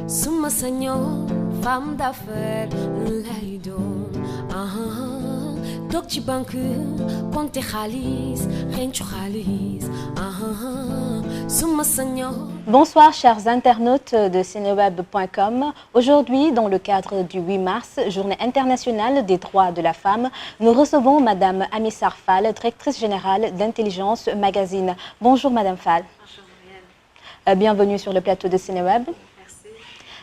Suma senhor, femme d'affaires, lay doon. Dok ci banque, ponte xaalis, xencu xaalis. Suma senhor. Bonsoir chers internautes de Seneweb.com. Aujourd'hui, dans le cadre du 8 mars, Journée internationale des droits de la femme, nous recevons Madame Amissar Fall, directrice générale d'Intelligence Magazine. Bonjour Madame Fall. Bonjour Marielle. Bienvenue sur le plateau de Seneweb. Merci.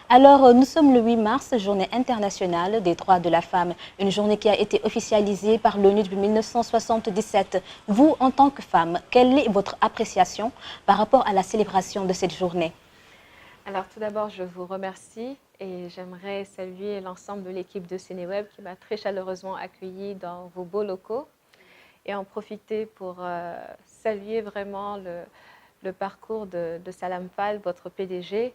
Alors, nous sommes le 8 mars, Journée internationale des droits de la femme, une journée qui a été officialisée par l'ONU depuis 1977. Vous, en tant que femme, quelle est votre appréciation par rapport à la célébration de cette journée? Alors, tout d'abord, je vous remercie et j'aimerais saluer l'ensemble de l'équipe de Seneweb qui m'a très chaleureusement accueillie dans vos beaux locaux et en profiter pour saluer vraiment le parcours de Salam Fall, votre PDG,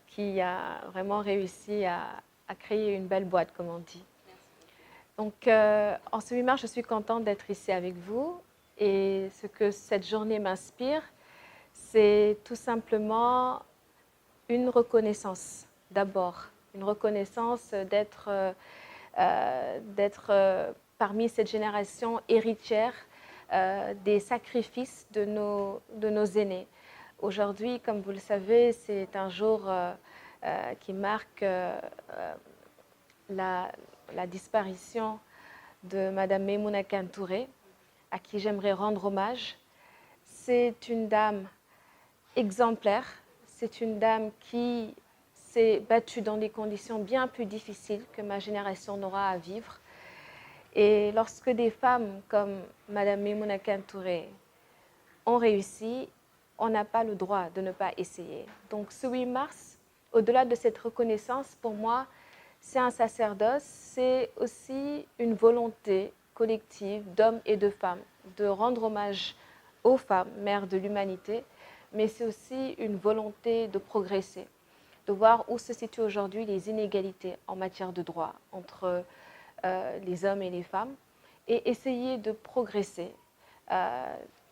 qui a vraiment réussi à créer une belle boîte, comme on dit. Donc, en ce 8 mars, je suis contente d'être ici avec vous. Et ce que cette journée m'inspire, c'est tout simplement une reconnaissance, d'abord. Une reconnaissance d'être parmi cette génération héritière des sacrifices de nos aînés. Aujourd'hui, comme vous le savez, c'est un jour qui marque la disparition de Madame Maïmouna Kane Touré, à qui j'aimerais rendre hommage. C'est une dame exemplaire, c'est une dame qui s'est battue dans des conditions bien plus difficiles que ma génération n'aura à vivre. Et lorsque des femmes comme Madame Maïmouna Kane Touré ont réussi, on n'a pas le droit de ne pas essayer. Donc ce 8 mars, au-delà de cette reconnaissance, pour moi, c'est un sacerdoce, c'est aussi une volonté collective d'hommes et de femmes de rendre hommage aux femmes, mères de l'humanité, mais c'est aussi une volonté de progresser, de voir où se situent aujourd'hui les inégalités en matière de droits entre les hommes et les femmes, et essayer de progresser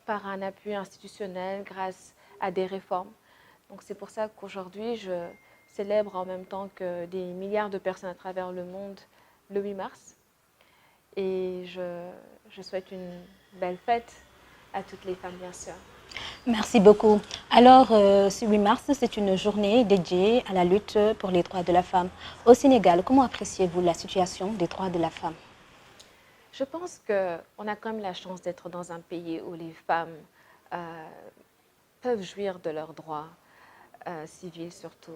par un appui institutionnel grâce à des réformes. Donc c'est pour ça qu'aujourd'hui, je célèbre en même temps que des milliards de personnes à travers le monde le 8 mars. Et je souhaite une belle fête à toutes les femmes, bien sûr. Merci beaucoup. Alors, ce 8 mars, c'est une journée dédiée à la lutte pour les droits de la femme. Au Sénégal, comment appréciez-vous la situation des droits de la femme? Je pense qu'on a quand même la chance d'être dans un pays où les femmes peuvent jouir de leurs droits civils surtout.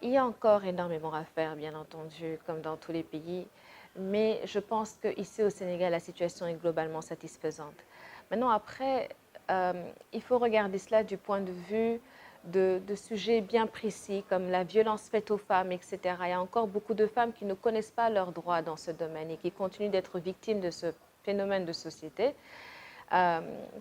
Il y a encore énormément à faire, bien entendu, comme dans tous les pays, mais je pense qu'ici au Sénégal, la situation est globalement satisfaisante. Maintenant, après, il faut regarder cela du point de vue de sujets bien précis, comme la violence faite aux femmes, etc. Il y a encore beaucoup de femmes qui ne connaissent pas leurs droits dans ce domaine et qui continuent d'être victimes de ce phénomène de société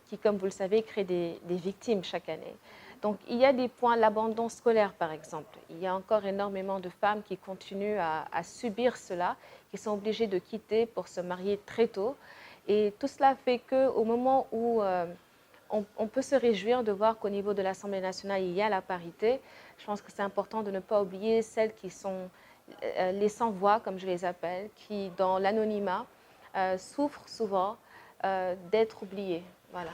qui, comme vous le savez, crée des victimes chaque année. Donc, il y a des points, l'abandon scolaire par exemple. Il y a encore énormément de femmes qui continuent à subir cela, qui sont obligées de quitter pour se marier très tôt. Et tout cela fait qu'au moment où on peut se réjouir de voir qu'au niveau de l'Assemblée nationale, il y a la parité, je pense que c'est important de ne pas oublier celles qui sont les sans-voix, comme je les appelle, qui, dans l'anonymat, souffrent souvent d'être oubliées. Voilà.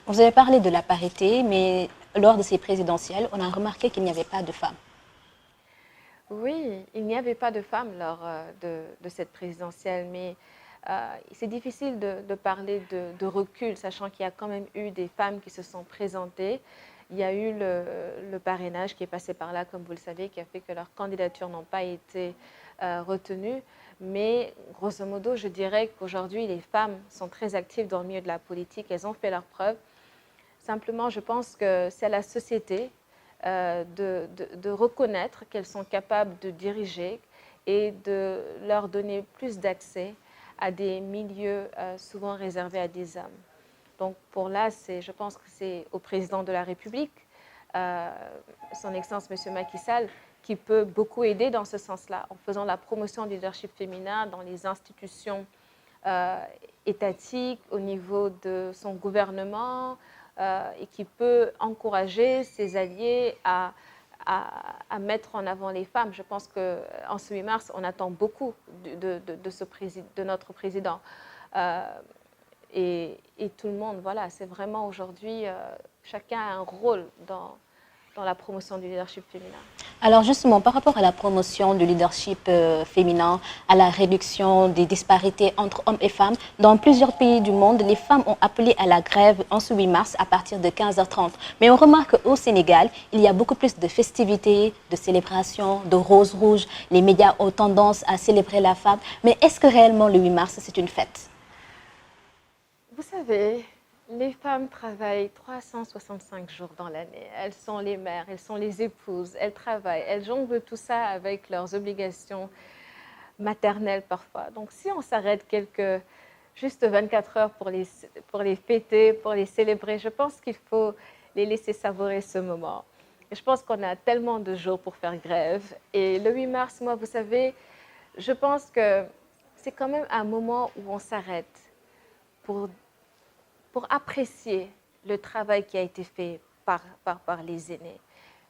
Vous avez parlé de la parité, mais lors de ces présidentielles, on a remarqué qu'il n'y avait pas de femmes. Oui, il n'y avait pas de femmes lors de cette présidentielle, mais c'est difficile de parler de recul, sachant qu'il y a quand même eu des femmes qui se sont présentées. Il y a eu le parrainage qui est passé par là, comme vous le savez, qui a fait que leurs candidatures n'ont pas été retenues. Mais grosso modo, je dirais qu'aujourd'hui, les femmes sont très actives dans le milieu de la politique. Elles ont fait leurs preuves. Simplement, je pense que c'est à la société de reconnaître qu'elles sont capables de diriger et de leur donner plus d'accès à des milieux souvent réservés à des hommes. Donc pour là, je pense que c'est au président de la République, son Excellence M. Macky Sall, qui peut beaucoup aider dans ce sens-là, en faisant la promotion du leadership féminin dans les institutions étatiques, au niveau de son gouvernement, et qui peut encourager ses alliés à à mettre en avant les femmes. Je pense qu'en ce 8 mars, on attend beaucoup de notre président. Et tout le monde, voilà, c'est vraiment aujourd'hui, chacun a un rôle dans la promotion du leadership féminin. Alors justement, par rapport à la promotion du leadership féminin, à la réduction des disparités entre hommes et femmes, dans plusieurs pays du monde, les femmes ont appelé à la grève en ce 8 mars à partir de 15h30. Mais on remarque qu'au Sénégal, il y a beaucoup plus de festivités, de célébrations, de roses rouges. Les médias ont tendance à célébrer la femme. Mais est-ce que réellement le 8 mars, c'est une fête? Vous savez, les femmes travaillent 365 jours dans l'année. Elles sont les mères, elles sont les épouses, elles travaillent, elles jonglent tout ça avec leurs obligations maternelles parfois. Donc si on s'arrête juste 24 heures pour les fêter, pour les célébrer, je pense qu'il faut les laisser savourer ce moment. Et je pense qu'on a tellement de jours pour faire grève. Et le 8 mars, moi, vous savez, je pense que c'est quand même un moment où on s'arrête pour apprécier le travail qui a été fait par les aînés.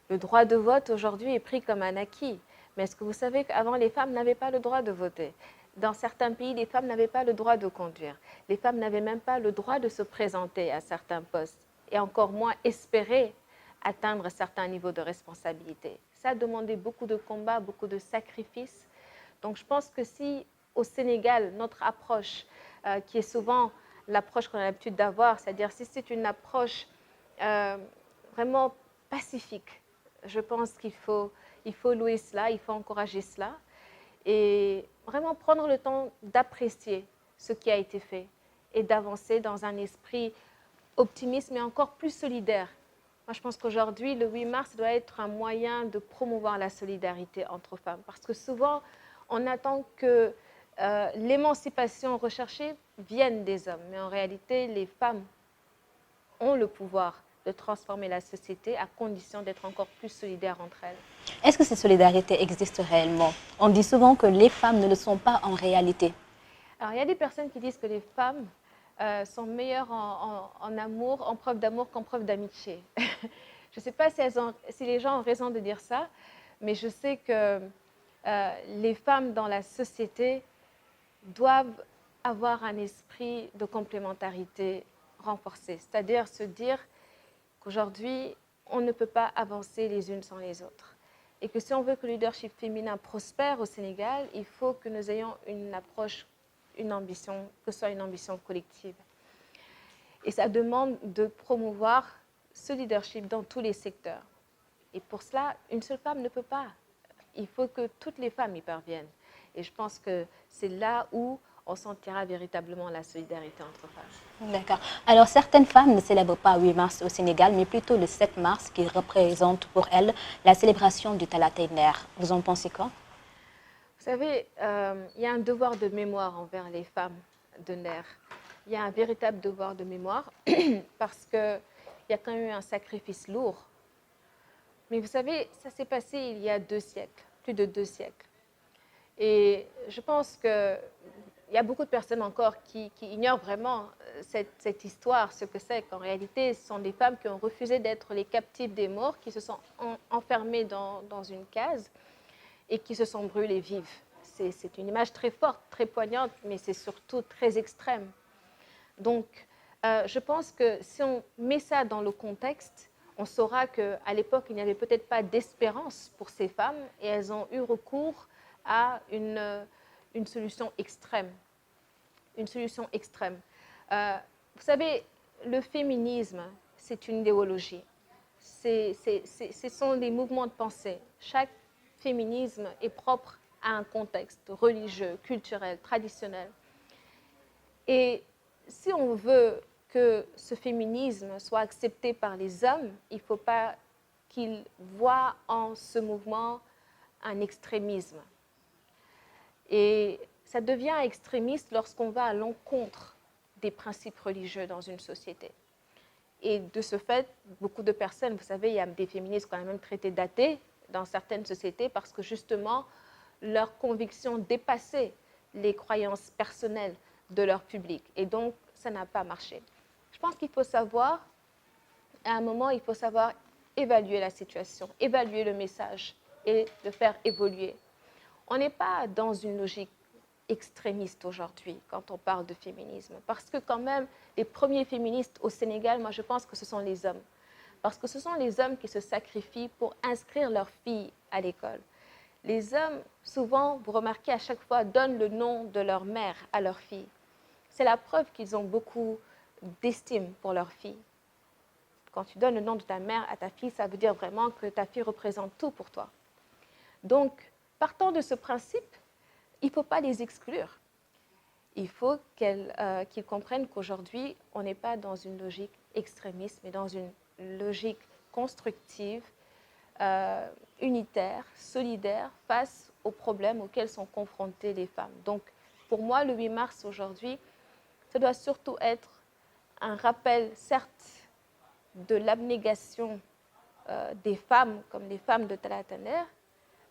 Le droit de vote aujourd'hui est pris comme un acquis. Mais est-ce que vous savez qu'avant, les femmes n'avaient pas le droit de voter? Dans certains pays, les femmes n'avaient pas le droit de conduire. Les femmes n'avaient même pas le droit de se présenter à certains postes et encore moins espérer atteindre certains niveaux de responsabilité. Ça a demandé beaucoup de combats, beaucoup de sacrifices. Donc je pense que si au Sénégal, notre approche, qui est souvent l'approche qu'on a l'habitude d'avoir, c'est-à-dire si c'est une approche vraiment pacifique, je pense qu'il faut louer cela, il faut encourager cela et vraiment prendre le temps d'apprécier ce qui a été fait et d'avancer dans un esprit optimiste mais encore plus solidaire. Moi, je pense qu'aujourd'hui, le 8 mars doit être un moyen de promouvoir la solidarité entre femmes parce que souvent, on attend que l'émancipation recherchée vienne des hommes. Mais en réalité, les femmes ont le pouvoir de transformer la société à condition d'être encore plus solidaires entre elles. Est-ce que cette solidarité existe réellement? On dit souvent que les femmes ne le sont pas en réalité. Alors, il y a des personnes qui disent que les femmes sont meilleures en amour, en preuve d'amour qu'en preuve d'amitié. Je ne sais pas si les gens ont raison de dire ça, mais je sais que les femmes dans la société doivent avoir un esprit de complémentarité renforcé, c'est-à-dire se dire qu'aujourd'hui, on ne peut pas avancer les unes sans les autres. Et que si on veut que le leadership féminin prospère au Sénégal, il faut que nous ayons une approche, une ambition, que ce soit une ambition collective. Et ça demande de promouvoir ce leadership dans tous les secteurs. Et pour cela, une seule femme ne peut pas. Il faut que toutes les femmes y parviennent. Et je pense que c'est là où on sentira véritablement la solidarité entre femmes. D'accord. Alors, certaines femmes ne célèbrent pas 8 mars au Sénégal, mais plutôt le 7 mars qui représente pour elles la célébration du Talatay Nder. Vous en pensez quoi? Vous savez, il y a un devoir de mémoire envers les femmes de Nder. Il y a un véritable devoir de mémoire parce qu'il y a quand même eu un sacrifice lourd. Mais vous savez, ça s'est passé il y a 2 siècles, plus de 2 siècles. Et je pense qu'il y a beaucoup de personnes encore qui ignorent vraiment cette histoire, ce que c'est qu'en réalité, ce sont des femmes qui ont refusé d'être les captives des morts, qui se sont enfermées dans une case et qui se sont brûlées vives. C'est une image très forte, très poignante, mais c'est surtout très extrême. Donc, je pense que si on met ça dans le contexte, on saura qu'à l'époque, il n'y avait peut-être pas d'espérance pour ces femmes et elles ont eu recours à une solution extrême. Une solution extrême. Vous savez, le féminisme, c'est une idéologie. Ce sont des mouvements de pensée. Chaque féminisme est propre à un contexte religieux, culturel, traditionnel. Et si on veut que ce féminisme soit accepté par les hommes, il ne faut pas qu'ils voient en ce mouvement un extrémisme. Et ça devient extrémiste lorsqu'on va à l'encontre des principes religieux dans une société. Et de ce fait, beaucoup de personnes, vous savez, il y a des féministes qu'on a même traités d'athées dans certaines sociétés parce que justement, leurs convictions dépassaient les croyances personnelles de leur public. Et donc, ça n'a pas marché. Je pense qu'il faut savoir, à un moment, il faut savoir évaluer la situation, évaluer le message et le faire évoluer. On n'est pas dans une logique extrémiste aujourd'hui quand on parle de féminisme, parce que quand même, les premiers féministes au Sénégal, moi je pense que ce sont les hommes. Parce que ce sont les hommes qui se sacrifient pour inscrire leurs filles à l'école. Les hommes, souvent, vous remarquez à chaque fois, donnent le nom de leur mère à leurs filles. C'est la preuve qu'ils ont beaucoup d'estime pour leurs filles. Quand tu donnes le nom de ta mère à ta fille, ça veut dire vraiment que ta fille représente tout pour toi. Donc, partant de ce principe, il ne faut pas les exclure. Il faut qu'ils comprennent qu'aujourd'hui, on n'est pas dans une logique extrémiste, mais dans une logique constructive, unitaire, solidaire, face aux problèmes auxquels sont confrontées les femmes. Donc, pour moi, le 8 mars aujourd'hui, ça doit surtout être un rappel, certes, de l'abnégation des femmes, comme les femmes de Talat-Taner,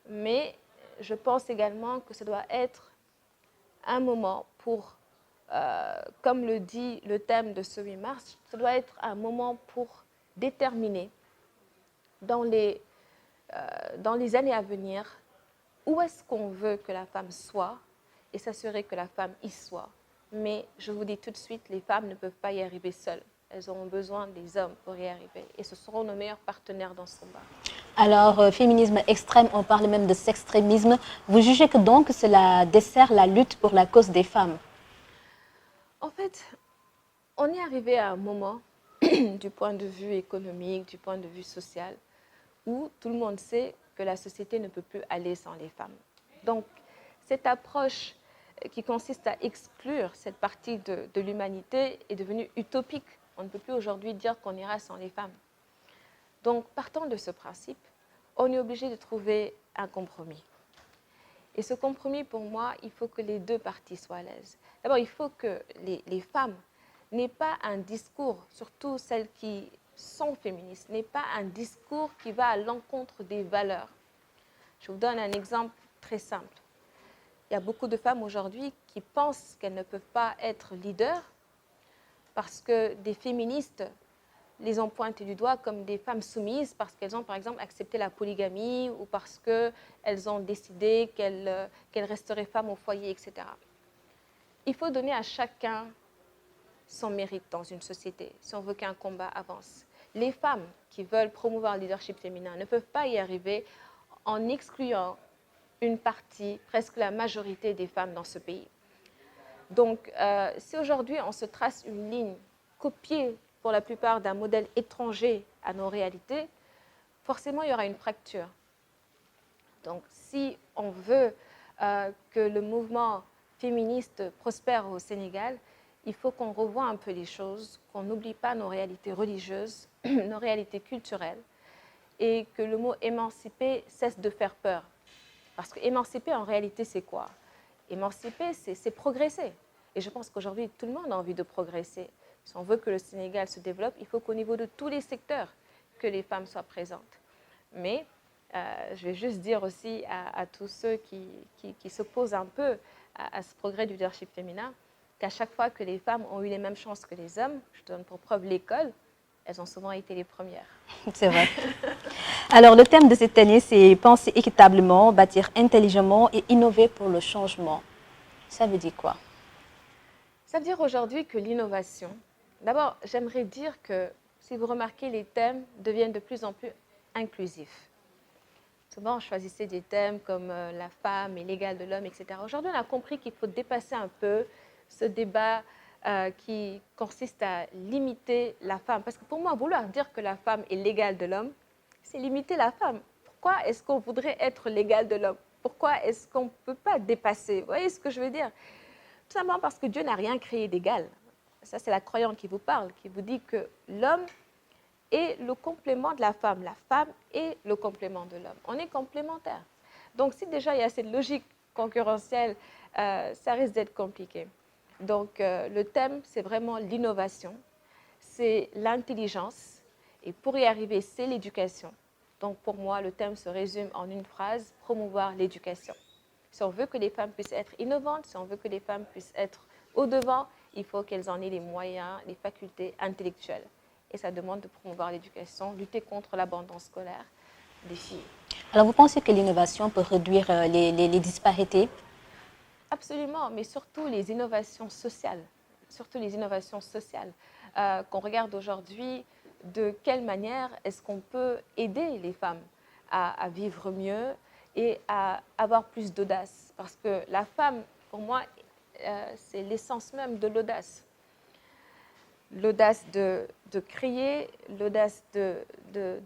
mais je pense également que ça doit être un moment pour, comme le dit le thème de ce 8 mars, ça doit être un moment pour déterminer dans les années à venir où est-ce qu'on veut que la femme soit et s'assurer que la femme y soit. Mais je vous dis tout de suite, les femmes ne peuvent pas y arriver seules. Elles auront besoin des hommes pour y arriver. Et ce seront nos meilleurs partenaires dans ce combat. Alors, féminisme extrême, on parle même de sextrémisme. Vous jugez que donc cela dessert la lutte pour la cause des femmes? En fait, on est arrivé à un moment, du point de vue économique, du point de vue social, où tout le monde sait que la société ne peut plus aller sans les femmes. Donc, cette approche qui consiste à exclure cette partie de l'humanité est devenue utopique. On ne peut plus aujourd'hui dire qu'on ira sans les femmes. Donc, partant de ce principe, on est obligé de trouver un compromis. Et ce compromis, pour moi, il faut que les deux parties soient à l'aise. D'abord, il faut que les femmes n'aient pas un discours, surtout celles qui sont féministes, n'aient pas un discours qui va à l'encontre des valeurs. Je vous donne un exemple très simple. Il y a beaucoup de femmes aujourd'hui qui pensent qu'elles ne peuvent pas être leaders parce que des féministes les ont pointées du doigt comme des femmes soumises parce qu'elles ont, par exemple, accepté la polygamie ou parce qu'elles ont décidé qu'elles resteraient femmes au foyer, etc. Il faut donner à chacun son mérite dans une société si on veut qu'un combat avance. Les femmes qui veulent promouvoir le leadership féminin ne peuvent pas y arriver en excluant une partie, presque la majorité des femmes dans ce pays. Donc, si aujourd'hui on se trace une ligne copiée pour la plupart d'un modèle étranger à nos réalités, forcément il y aura une fracture. Donc, si on veut que le mouvement féministe prospère au Sénégal, il faut qu'on revoie un peu les choses, qu'on n'oublie pas nos réalités religieuses, nos réalités culturelles, et que le mot émanciper cesse de faire peur. Parce que émanciper, en réalité, c'est quoi? Émanciper, c'est progresser. Et je pense qu'aujourd'hui, tout le monde a envie de progresser. Si on veut que le Sénégal se développe, il faut qu'au niveau de tous les secteurs, que les femmes soient présentes. Mais je vais juste dire aussi à tous ceux qui s'opposent un peu à ce progrès du leadership féminin, qu'à chaque fois que les femmes ont eu les mêmes chances que les hommes, je donne pour preuve l'école, elles ont souvent été les premières. C'est vrai. Alors, le thème de cette année, c'est penser équitablement, bâtir intelligemment et innover pour le changement. Ça veut dire quoi? Ça veut dire aujourd'hui que l'innovation, d'abord, j'aimerais dire que, si vous remarquez, les thèmes deviennent de plus en plus inclusifs. Souvent, on choisissait des thèmes comme la femme et l'égal de l'homme, etc. Aujourd'hui, on a compris qu'il faut dépasser un peu ce débat qui consiste à limiter la femme. Parce que pour moi, vouloir dire que la femme est l'égale de l'homme, c'est limiter la femme. Pourquoi est-ce qu'on voudrait être l'égal de l'homme? Pourquoi est-ce qu'on ne peut pas dépasser? Vous voyez ce que je veux dire? Tout simplement parce que Dieu n'a rien créé d'égal. Ça, c'est la croyante qui vous parle, qui vous dit que l'homme est le complément de la femme est le complément de l'homme. On est complémentaires. Donc, si déjà il y a cette logique concurrentielle, ça risque d'être compliqué. Donc, le thème, c'est vraiment l'innovation, c'est l'intelligence, et pour y arriver, c'est l'éducation. Donc, pour moi, le thème se résume en une phrase, promouvoir l'éducation. Si on veut que les femmes puissent être innovantes, si on veut que les femmes puissent être au-devant, il faut qu'elles en aient les moyens, les facultés intellectuelles. et ça demande de promouvoir l'éducation, lutter contre l'abandon scolaire des filles. Alors, vous pensez que l'innovation peut réduire les disparités? Absolument, mais surtout les innovations sociales. Surtout les innovations sociales. Qu'on regarde aujourd'hui, de quelle manière est-ce qu'on peut aider les femmes à vivre mieux et à avoir plus d'audace. Parce que la femme, pour moi, c'est l'essence même de l'audace. L'audace de créer, l'audace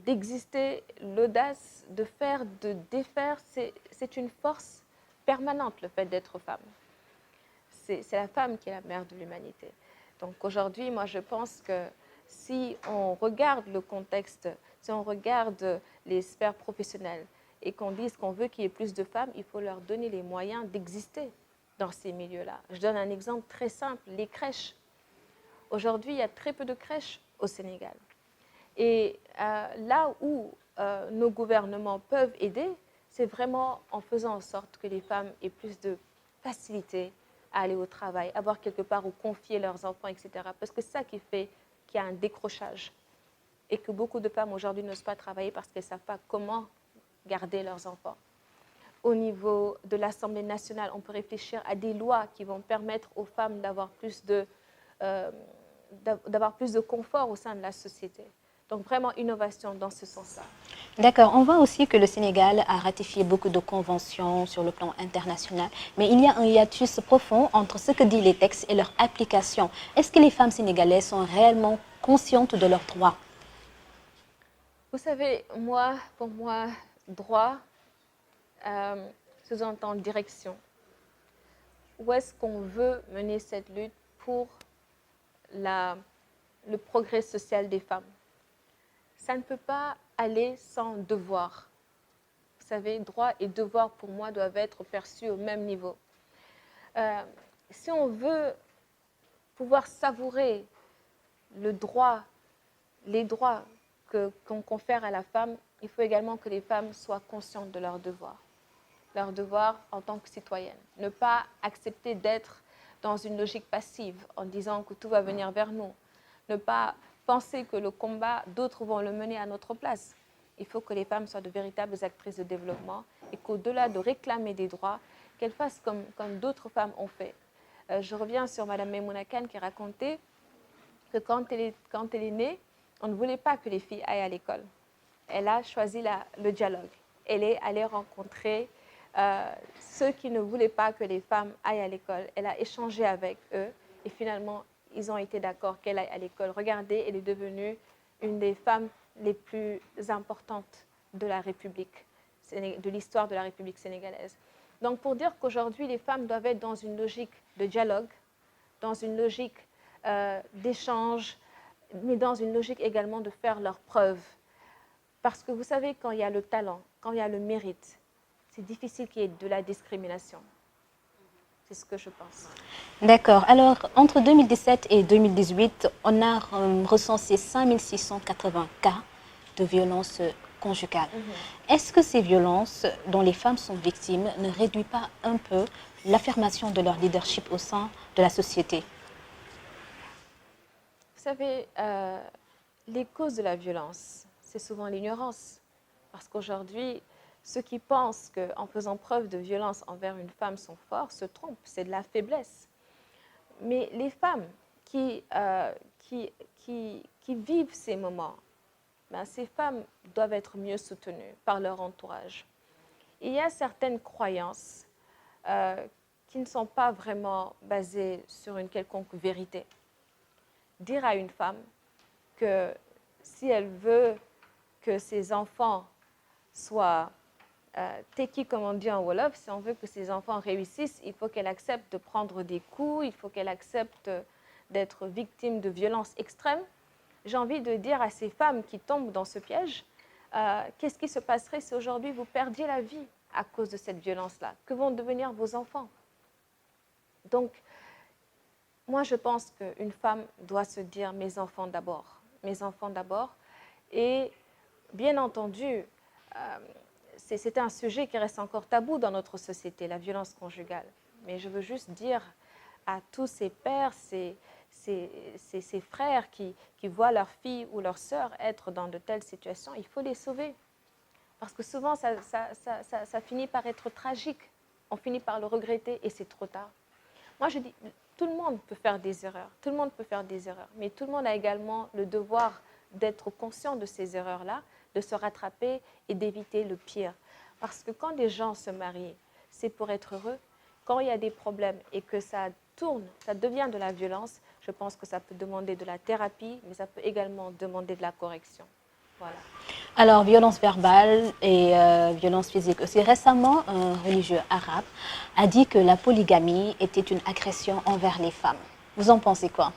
d'exister, l'audace de faire, de défaire, c'est une force permanente, le fait d'être femme. C'est la femme qui est la mère de l'humanité. Donc aujourd'hui, moi je pense que si on regarde le contexte, si on regarde les sphères professionnelles et qu'on dise qu'on veut qu'il y ait plus de femmes, il faut leur donner les moyens d'exister dans ces milieux-là. Je donne un exemple très simple, les crèches. Aujourd'hui, il y a très peu de crèches au Sénégal. Et là où nos gouvernements peuvent aider, c'est vraiment en faisant en sorte que les femmes aient plus de facilité à aller au travail, avoir quelque part où confier leurs enfants, etc. Parce que c'est ça qui fait qu'il y a un décrochage et que beaucoup de femmes aujourd'hui n'osent pas travailler parce qu'elles ne savent pas comment garder leurs enfants. Au niveau de l'Assemblée nationale, on peut réfléchir à des lois qui vont permettre aux femmes d'avoir plus de confort au sein de la société. Donc vraiment innovation dans ce sens-là. D'accord, on voit aussi que le Sénégal a ratifié beaucoup de conventions sur le plan international, mais il y a un hiatus profond entre ce que disent les textes et leur application. Est-ce que les femmes sénégalaises sont réellement conscientes de leurs droits? Vous savez, pour moi, droit sous-entend direction. Où est-ce qu'on veut mener cette lutte pour le progrès social des femmes? Ça ne peut pas aller sans devoir. Vous savez, droit et devoir, pour moi, doivent être perçus au même niveau. Si on veut pouvoir savourer les droits qu'on confère à la femme, il faut également que les femmes soient conscientes de leurs devoirs. Leurs devoirs en tant que citoyennes. Ne pas accepter d'être dans une logique passive en disant que tout va venir vers nous. Ne pas penser que le combat, d'autres vont le mener à notre place. Il faut que les femmes soient de véritables actrices de développement et qu'au-delà de réclamer des droits, qu'elles fassent comme d'autres femmes ont fait. Je reviens sur Mme Maimouna Kane qui racontait que quand elle est née, on ne voulait pas que les filles aillent à l'école. Elle a choisi le dialogue. Elle est allée rencontrer ceux qui ne voulaient pas que les femmes aillent à l'école. Elle a échangé avec eux et finalement, ils ont été d'accord qu'elle aille à l'école. Regardez, elle est devenue une des femmes les plus importantes de la République, de l'histoire de la République sénégalaise. Donc, pour dire qu'aujourd'hui, les femmes doivent être dans une logique de dialogue, dans une logique d'échange, mais dans une logique également de faire leurs preuves. Parce que vous savez, quand il y a le talent, quand il y a le mérite, c'est difficile qu'il y ait de la discrimination. C'est ce que je pense. D'accord. Alors, entre 2017 et 2018, on a recensé 5680 cas de violences conjugales. Est-ce que ces violences dont les femmes sont victimes ne réduisent pas un peu l'affirmation de leur leadership au sein de la société? Vous savez, les causes de la violence, c'est souvent l'ignorance. Parce qu'aujourd'hui, ceux qui pensent qu'en faisant preuve de violence envers une femme sont forts se trompent, c'est de la faiblesse. Mais les femmes qui vivent ces moments, ces femmes doivent être mieux soutenues par leur entourage. Il y a certaines croyances qui ne sont pas vraiment basées sur une quelconque vérité. Dire à une femme que si elle veut que ses enfants soient teki, comme on dit en Wolof, si on veut que ses enfants réussissent, il faut qu'elle accepte de prendre des coups, il faut qu'elle accepte d'être victime de violences extrêmes. J'ai envie de dire à ces femmes qui tombent dans ce piège, qu'est-ce qui se passerait si aujourd'hui vous perdiez la vie à cause de cette violence-là? Que vont devenir vos enfants? Donc, moi je pense qu'une femme doit se dire mes enfants d'abord. Mes enfants d'abord. Et bien entendu, c'est un sujet qui reste encore tabou dans notre société, la violence conjugale. Mais je veux juste dire à tous ces pères, ces ses frères qui voient leur fille ou leur sœur être dans de telles situations, il faut les sauver. Parce que souvent, ça finit par être tragique. On finit par le regretter et c'est trop tard. Moi, je dis, tout le monde peut faire des erreurs. Tout le monde peut faire des erreurs. Mais tout le monde a également le devoir d'être conscient de ces erreurs-là, de se rattraper et d'éviter le pire. Parce que quand des gens se marient, c'est pour être heureux. Quand il y a des problèmes et que ça tourne, ça devient de la violence, je pense que ça peut demander de la thérapie, mais ça peut également demander de la correction. Voilà. Alors, violence verbale et violence physique aussi. Récemment, un religieux arabe a dit que la polygamie était une agression envers les femmes. Vous en pensez quoi?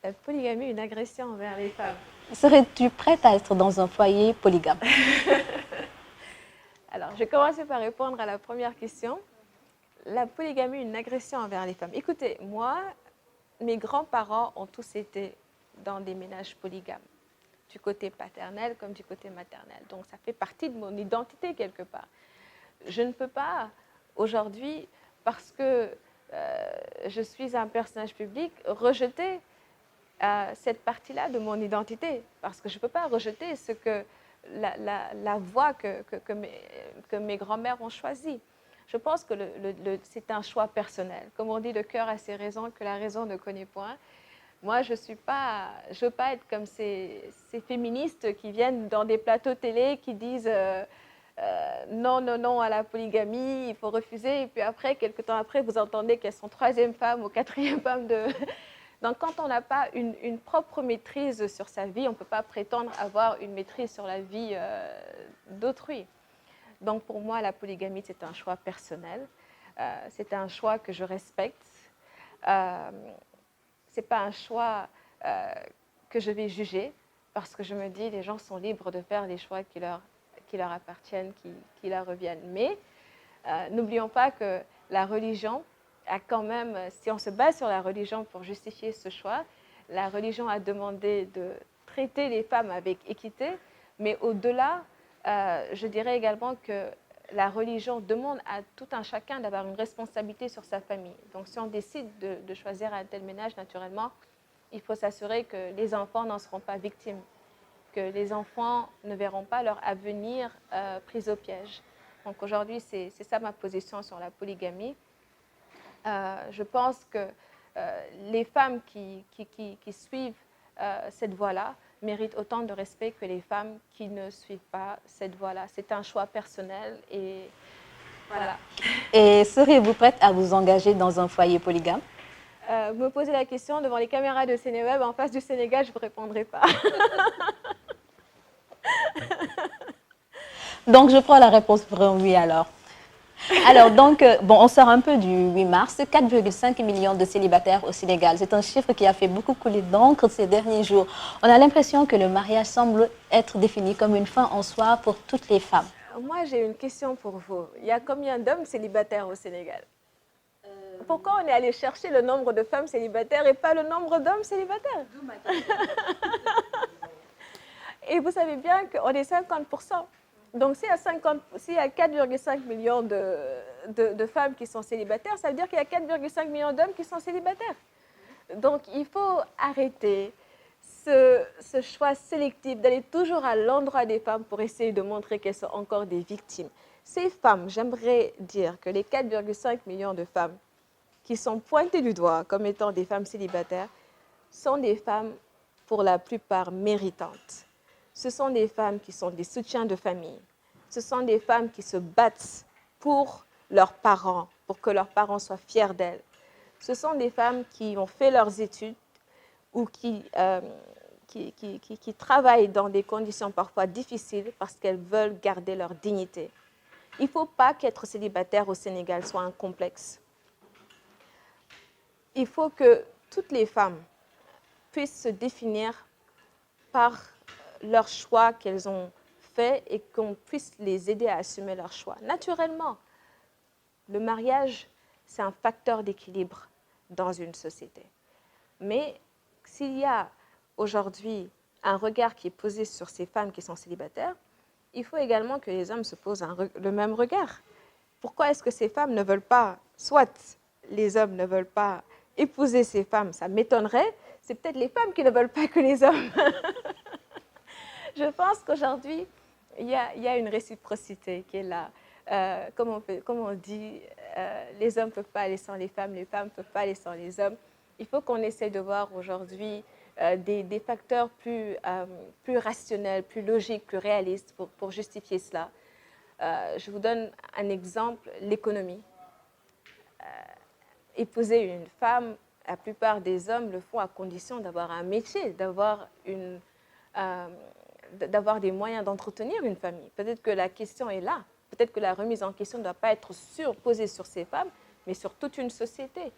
La polygamie est une agression envers les femmes. Serais-tu prête à être dans un foyer polygame? Alors, je vais commencer par répondre à la première question. La polygamie est une agression envers les femmes. Écoutez, moi, mes grands-parents ont tous été dans des ménages polygames, du côté paternel comme du côté maternel. Donc, ça fait partie de mon identité quelque part. Je ne peux pas, aujourd'hui, parce que je suis un personnage public, rejeter cette partie-là de mon identité. Parce que je ne peux pas rejeter ce que la voie que mes grands-mères ont choisie. Je pense que c'est un choix personnel. Comme on dit, le cœur a ses raisons que la raison ne connaît point. Moi, je ne veux pas être comme ces féministes qui viennent dans des plateaux télé qui disent non, non, non à la polygamie, il faut refuser. Et puis après, quelques temps après, vous entendez qu'elles sont troisième femme ou quatrième femme de... Donc, quand on n'a pas une propre maîtrise sur sa vie, on ne peut pas prétendre avoir une maîtrise sur la vie d'autrui. Donc, pour moi, la polygamie, c'est un choix personnel. C'est un choix que je respecte. Ce n'est pas un choix que je vais juger, parce que je me dis, les gens sont libres de faire les choix qui leur appartiennent, qui leur reviennent. Mais n'oublions pas que la religion a quand même, si on se base sur la religion pour justifier ce choix, la religion a demandé de traiter les femmes avec équité, mais au-delà, je dirais également que la religion demande à tout un chacun d'avoir une responsabilité sur sa famille. Donc, si on décide de choisir un tel ménage, naturellement, il faut s'assurer que les enfants n'en seront pas victimes, que les enfants ne verront pas leur avenir pris au piège. Donc, aujourd'hui, c'est ça ma position sur la polygamie. Je pense que les femmes qui suivent cette voie-là méritent autant de respect que les femmes qui ne suivent pas cette voie-là. C'est un choix personnel et voilà. Et seriez-vous prête à vous engager dans un foyer polygame? Vous me posez la question devant les caméras de Sénéweb, en face du Sénégal, je ne vous répondrai pas. Donc, je prends la réponse pour un oui alors. Alors, donc, bon, on sort un peu du 8 mars, 4,5 millions de célibataires au Sénégal. C'est un chiffre qui a fait beaucoup couler d'encre ces derniers jours. On a l'impression que le mariage semble être défini comme une fin en soi pour toutes les femmes. Moi, j'ai une question pour vous. Il y a combien d'hommes célibataires au Sénégal? Pourquoi on est allé chercher le nombre de femmes célibataires et pas le nombre d'hommes célibataires? Et vous savez bien qu'on est 50%. Donc, s'il y a 4,5 millions de femmes qui sont célibataires, ça veut dire qu'il y a 4,5 millions d'hommes qui sont célibataires. Donc, il faut arrêter ce choix sélectif d'aller toujours à l'endroit des femmes pour essayer de montrer qu'elles sont encore des victimes. Ces femmes, j'aimerais dire que les 4,5 millions de femmes qui sont pointées du doigt comme étant des femmes célibataires sont des femmes pour la plupart méritantes. Ce sont des femmes qui sont des soutiens de famille. Ce sont des femmes qui se battent pour leurs parents, pour que leurs parents soient fiers d'elles. Ce sont des femmes qui ont fait leurs études ou qui travaillent dans des conditions parfois difficiles parce qu'elles veulent garder leur dignité. Il ne faut pas qu'être célibataire au Sénégal soit un complexe. Il faut que toutes les femmes puissent se définir par leurs choix qu'elles ont faits et qu'on puisse les aider à assumer leurs choix. Naturellement, le mariage, c'est un facteur d'équilibre dans une société. Mais s'il y a aujourd'hui un regard qui est posé sur ces femmes qui sont célibataires, il faut également que les hommes se posent le même regard. Pourquoi est-ce que ces femmes ne veulent pas, soit les hommes ne veulent pas épouser ces femmes, ça m'étonnerait. C'est peut-être les femmes qui ne veulent pas que les hommes. Je pense qu'aujourd'hui, il y a une réciprocité qui est là. Comme on dit, les hommes ne peuvent pas aller sans les femmes ne peuvent pas aller sans les hommes. Il faut qu'on essaie de voir aujourd'hui des facteurs plus rationnels, plus logiques, plus réalistes pour justifier cela. Je vous donne un exemple, l'économie. Épouser une femme, la plupart des hommes le font à condition d'avoir un métier, d'avoir des moyens d'entretenir une famille. Peut-être que la question est là. Peut-être que la remise en question ne doit pas être posée sur ces femmes, mais sur toute une société,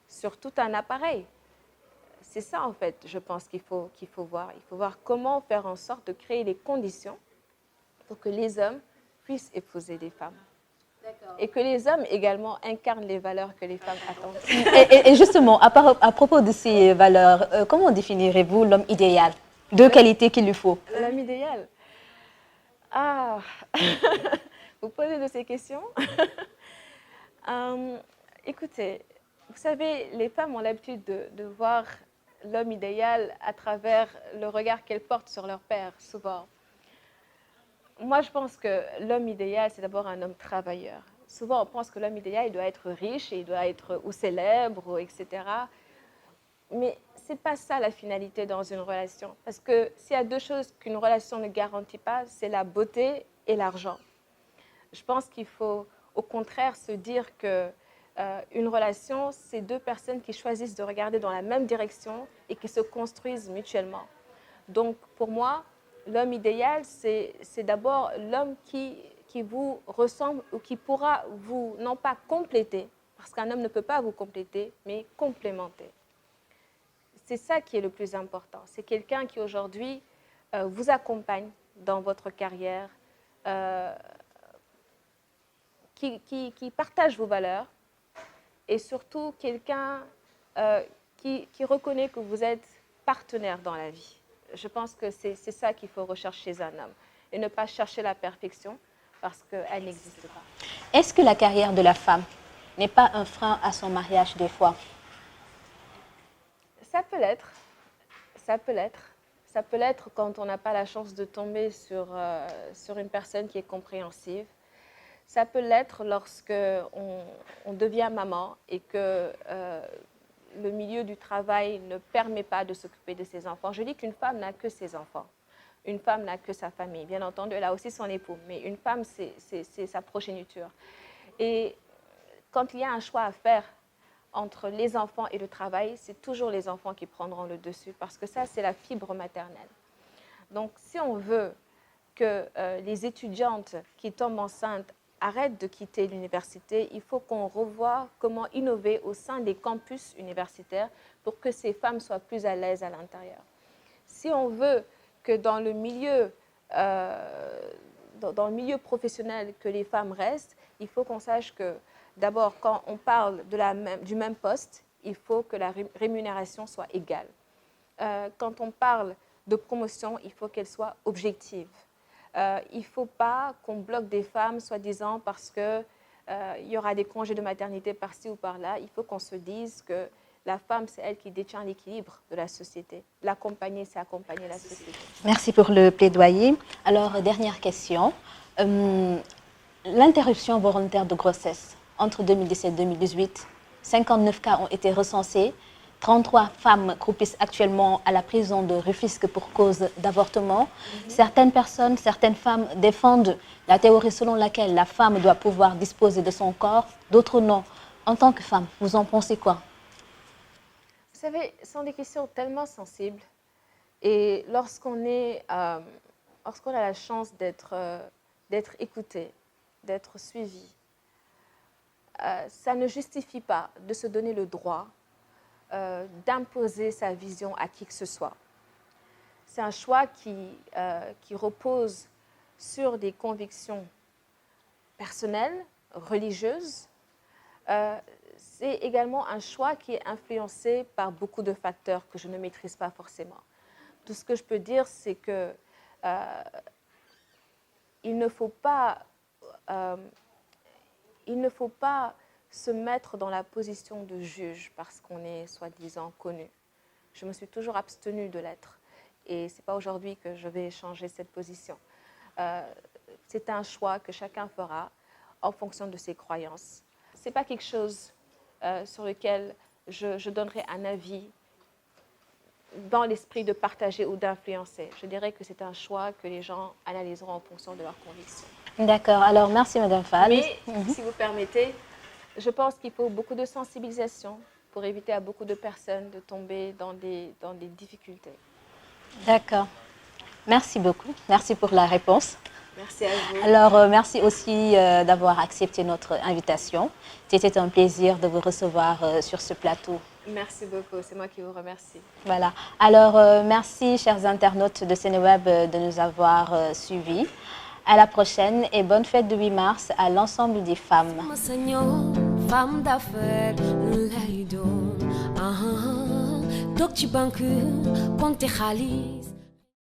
sur tout un appareil. C'est ça, en fait, je pense qu'il faut voir. Il faut voir comment faire en sorte de créer les conditions pour que les hommes puissent épouser des femmes. Et que les hommes également incarnent les valeurs que les femmes attendent. Et justement, à propos de ces valeurs, comment définirez-vous l'homme idéal? Deux qualités qu'il lui faut. L'homme idéal. Ah, vous posez de ces questions. Écoutez, vous savez, les femmes ont l'habitude de voir l'homme idéal à travers le regard qu'elles portent sur leur père, souvent. Moi, je pense que l'homme idéal, c'est d'abord un homme travailleur. Souvent, on pense que l'homme idéal, il doit être riche, il doit être ou célèbre, ou etc. Mais ce n'est pas ça la finalité dans une relation. Parce que s'il y a deux choses qu'une relation ne garantit pas, c'est la beauté et l'argent. Je pense qu'il faut au contraire se dire qu'une relation, c'est deux personnes qui choisissent de regarder dans la même direction et qui se construisent mutuellement. Donc pour moi, l'homme idéal, c'est d'abord l'homme qui vous ressemble ou qui pourra vous, non pas compléter, parce qu'un homme ne peut pas vous compléter, mais complémenter. C'est ça qui est le plus important. C'est quelqu'un qui aujourd'hui vous accompagne dans votre carrière, qui partage vos valeurs et surtout quelqu'un qui reconnaît que vous êtes partenaire dans la vie. Je pense que c'est ça qu'il faut rechercher chez un homme et ne pas chercher la perfection parce qu'elle n'existe pas. Est-ce que la carrière de la femme n'est pas un frein à son mariage des fois? Ça peut l'être. Ça peut l'être. Ça peut l'être quand on n'a pas la chance de tomber sur une personne qui est compréhensive. Ça peut l'être lorsque on devient maman et que le milieu du travail ne permet pas de s'occuper de ses enfants. Je dis qu'une femme n'a que ses enfants. Une femme n'a que sa famille. Bien entendu, elle a aussi son époux, mais une femme, c'est sa progéniture. Et quand il y a un choix à faire entre les enfants et le travail, c'est toujours les enfants qui prendront le dessus parce que ça, c'est la fibre maternelle. Donc, si on veut que les étudiantes qui tombent enceintes arrêtent de quitter l'université, il faut qu'on revoie comment innover au sein des campus universitaires pour que ces femmes soient plus à l'aise à l'intérieur. Si on veut que dans le milieu professionnel, que les femmes restent, il faut qu'on sache que d'abord, quand on parle du même poste, il faut que la rémunération soit égale. Quand on parle de promotion, il faut qu'elle soit objective. Il ne faut pas qu'on bloque des femmes, soi-disant, parce qu'il y aura des congés de maternité par-ci ou par-là. Il faut qu'on se dise que la femme, c'est elle qui détient l'équilibre de la société. L'accompagner, c'est accompagner la société. Merci pour le plaidoyer. Alors, dernière question. L'interruption volontaire de grossesse entre 2017 et 2018, 59 cas ont été recensés. 33 femmes croupissent actuellement à la prison de Rufisque pour cause d'avortement. Certaines personnes, certaines femmes défendent la théorie selon laquelle la femme doit pouvoir disposer de son corps, d'autres non. En tant que femme, vous en pensez quoi? Vous savez, ce sont des questions tellement sensibles. Et lorsqu'on a la chance d'être écouté, d'être suivi, ça ne justifie pas de se donner le droit d'imposer sa vision à qui que ce soit. C'est un choix qui repose sur des convictions personnelles, religieuses. C'est également un choix qui est influencé par beaucoup de facteurs que je ne maîtrise pas forcément. Tout ce que je peux dire, c'est que il ne faut pas se mettre dans la position de juge parce qu'on est soi-disant connu. Je me suis toujours abstenue de l'être. Et ce n'est pas aujourd'hui que je vais changer cette position. C'est un choix que chacun fera en fonction de ses croyances. Ce n'est pas quelque chose sur lequel je donnerai un avis dans l'esprit de partager ou d'influencer. Je dirais que c'est un choix que les gens analyseront en fonction de leurs convictions. D'accord. Alors, merci, Madame Fall. Mais, si vous permettez, je pense qu'il faut beaucoup de sensibilisation pour éviter à beaucoup de personnes de tomber dans des difficultés. D'accord. Merci beaucoup. Merci pour la réponse. Merci à vous. Alors, merci aussi d'avoir accepté notre invitation. C'était un plaisir de vous recevoir sur ce plateau. Merci beaucoup. C'est moi qui vous remercie. Voilà. Alors, merci, chers internautes de Seneweb, de nous avoir suivis. À la prochaine et bonne fête de 8 mars à l'ensemble des femmes. Femme d'affaires, lay doon. Tok ci banque, compte xaalis.